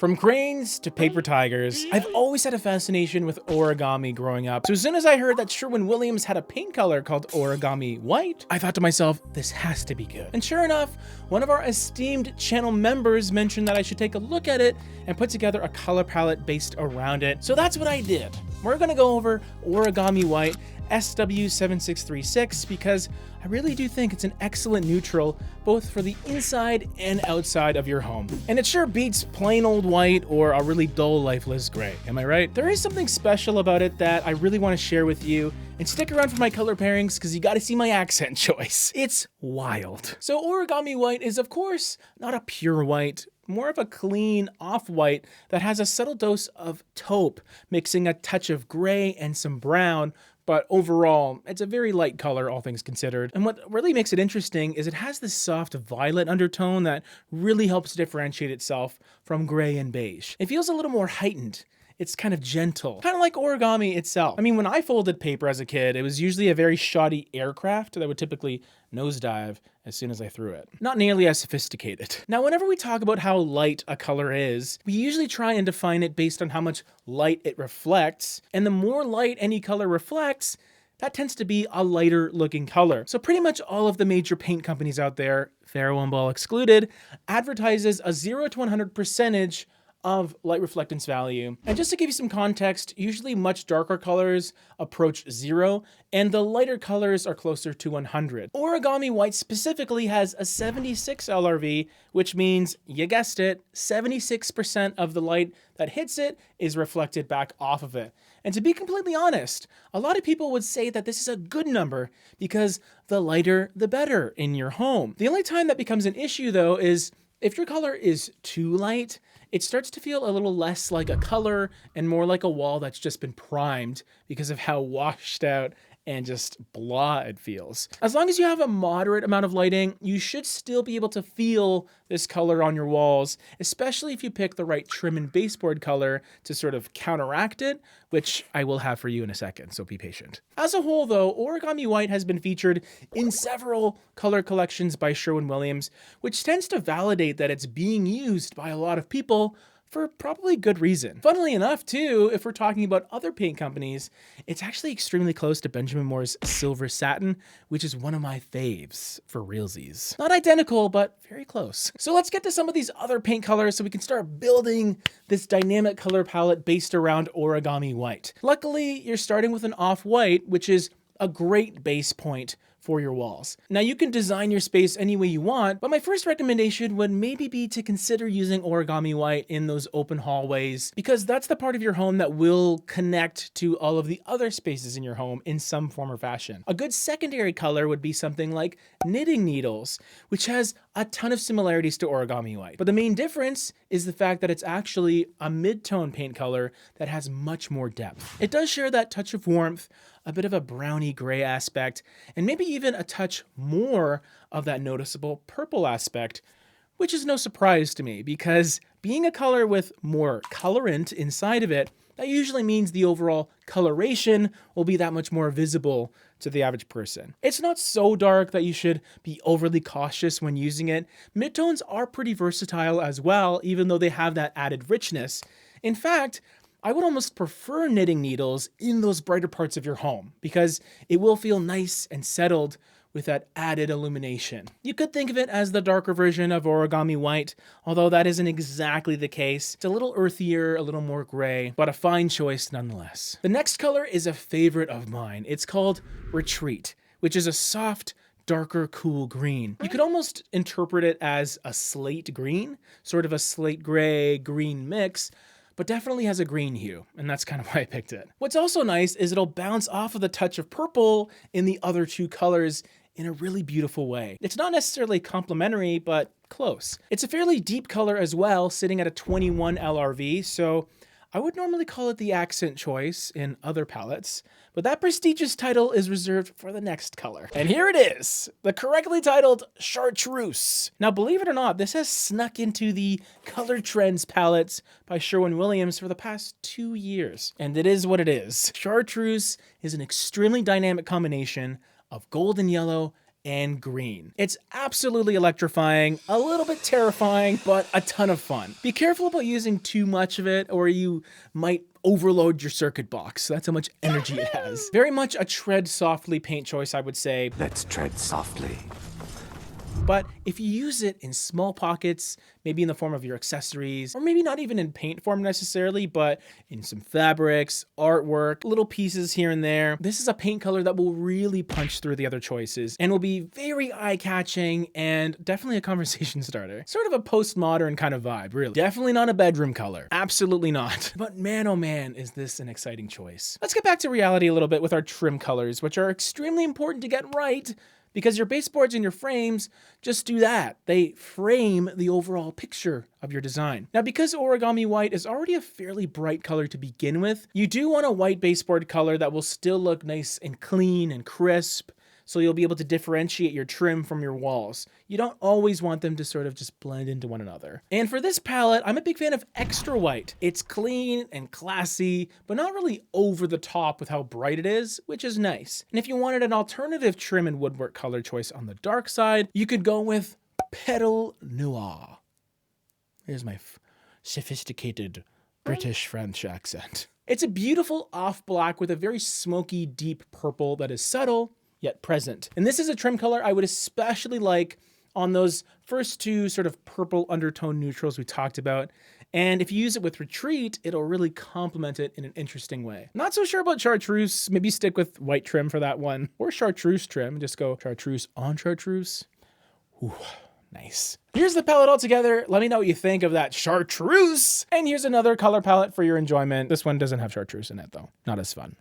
From cranes to paper tigers, I've always had a fascination with origami growing up. So as soon as I heard that Sherwin-Williams had a paint color called Origami White, I thought to myself, this has to be good. And sure enough, one of our esteemed channel members mentioned that I should take a look at it and put together a color palette based around it. So that's what I did. We're gonna go over Origami White SW7636 because I really do think it's an excellent neutral both for the inside and outside of your home. And it sure beats plain old white or a really dull lifeless gray, am I right? There is something special about it that I really want to share with you, and stick around for my color pairings because you gotta see my accent choice. It's wild. So Origami White is of course not a pure white, more of a clean off-white that has a subtle dose of taupe, mixing a touch of gray and some brown, but overall, it's a very light color, all things considered. And what really makes it interesting is it has this soft violet undertone that really helps differentiate itself from gray and beige. It feels a little more heightened. It's kind of gentle, kind of like origami itself. I mean, when I folded paper as a kid, it was usually a very shoddy aircraft that would typically nosedive as soon as I threw it. Not nearly as sophisticated. Now, whenever we talk about how light a color is, we usually try and define it based on how much light it reflects. And the more light any color reflects, that tends to be a lighter looking color. So pretty much all of the major paint companies out there, Faro and Ball excluded, advertises a 0 to 100 percentage of light reflectance value. And just to give you some context, usually much darker colors approach 0, and the lighter colors are closer to 100. Origami White specifically has a 76 LRV, which means, you guessed it, 76% of the light that hits it is reflected back off of it. And to be completely honest, a lot of people would say that this is a good number because the lighter, the better in your home. The only time that becomes an issue though is if your color is too light, it starts to feel a little less like a color and more like a wall that's just been primed because of how washed out and just blah it feels. As long as you have a moderate amount of lighting, you should still be able to feel this color on your walls, especially if you pick the right trim and baseboard color to sort of counteract it, which I will have for you in a second, so be patient. As a whole though, Origami White has been featured in several color collections by Sherwin-Williams, which tends to validate that it's being used by a lot of people for probably good reason. Funnily enough too, if we're talking about other paint companies, it's actually extremely close to Benjamin Moore's Silver Satin, which is one of my faves for realsies. Not identical, but very close. So let's get to some of these other paint colors so we can start building this dynamic color palette based around Origami White. Luckily, you're starting with an off-white, which is a great base point for your walls. Now you can design your space any way you want, but my first recommendation would maybe be to consider using Origami White in those open hallways because that's the part of your home that will connect to all of the other spaces in your home in some form or fashion. A good secondary color would be something like knitting needles, which has a ton of similarities to Origami White. But the main difference is the fact that it's actually a mid-tone paint color that has much more depth. It does share that touch of warmth, a bit of a browny gray aspect, and maybe even a touch more of that noticeable purple aspect, which is no surprise to me because being a color with more colorant inside of it, that usually means the overall coloration will be that much more visible to the average person. It's not so dark that you should be overly cautious when using it. Midtones are pretty versatile as well, even though they have that added richness. In fact, I would almost prefer knitting needles in those brighter parts of your home because it will feel nice and settled with that added illumination. You could think of it as the darker version of Origami White, although that isn't exactly the case. It's a little earthier, a little more gray, but a fine choice nonetheless. The next color is a favorite of mine. It's called Retreat, which is a soft, darker, cool green. You could almost interpret it as a slate green, sort of a slate gray green mix, but definitely has a green hue, and that's kind of why I picked it. What's also nice is it'll bounce off of the touch of purple in the other two colors in a really beautiful way. It's not necessarily complementary, but close. It's a fairly deep color as well, sitting at a 21 LRV, so I would normally call it the accent choice in other palettes, but that prestigious title is reserved for the next color. And here it is, the correctly titled Chartreuse. Now, believe it or not, this has snuck into the Color Trends palettes by Sherwin-Williams for the past 2 years. And it is what it is. Chartreuse is an extremely dynamic combination of golden yellow and green. It's absolutely electrifying, a little bit terrifying, but a ton of fun. Be careful about using too much of it or you might overload your circuit box. That's how much energy it has. Very much a tread softly paint choice, I would say. Let's tread softly. But if you use it in small pockets, maybe in the form of your accessories, or maybe not even in paint form necessarily, but in some fabrics, artwork, little pieces here and there, this is a paint color that will really punch through the other choices and will be very eye-catching and definitely a conversation starter. Sort of a postmodern kind of vibe, really. Definitely not a bedroom color. Absolutely not. But man, oh man, is this an exciting choice. Let's get back to reality a little bit with our trim colors, which are extremely important to get right, because your baseboards and your frames just do that. They frame the overall picture of your design. Now, because Origami White is already a fairly bright color to begin with, you do want a white baseboard color that will still look nice and clean and crisp, so you'll be able to differentiate your trim from your walls. You don't always want them to sort of just blend into one another. And for this palette, I'm a big fan of Extra White. It's clean and classy, but not really over the top with how bright it is, which is nice. And if you wanted an alternative trim and woodwork color choice on the dark side, you could go with Petal Noir. Here's my sophisticated British French accent. It's a beautiful off black with a very smoky, deep purple that is subtle, yet present. And this is a trim color I would especially like on those first two sort of purple undertone neutrals we talked about. And if you use it with Retreat, it'll really complement it in an interesting way. Not so sure about chartreuse. Maybe stick with white trim for that one, or chartreuse trim. Just go chartreuse on chartreuse. Ooh, nice. Here's the palette all together. Let me know what you think of that chartreuse. And here's another color palette for your enjoyment. This one doesn't have chartreuse in it though. Not as fun.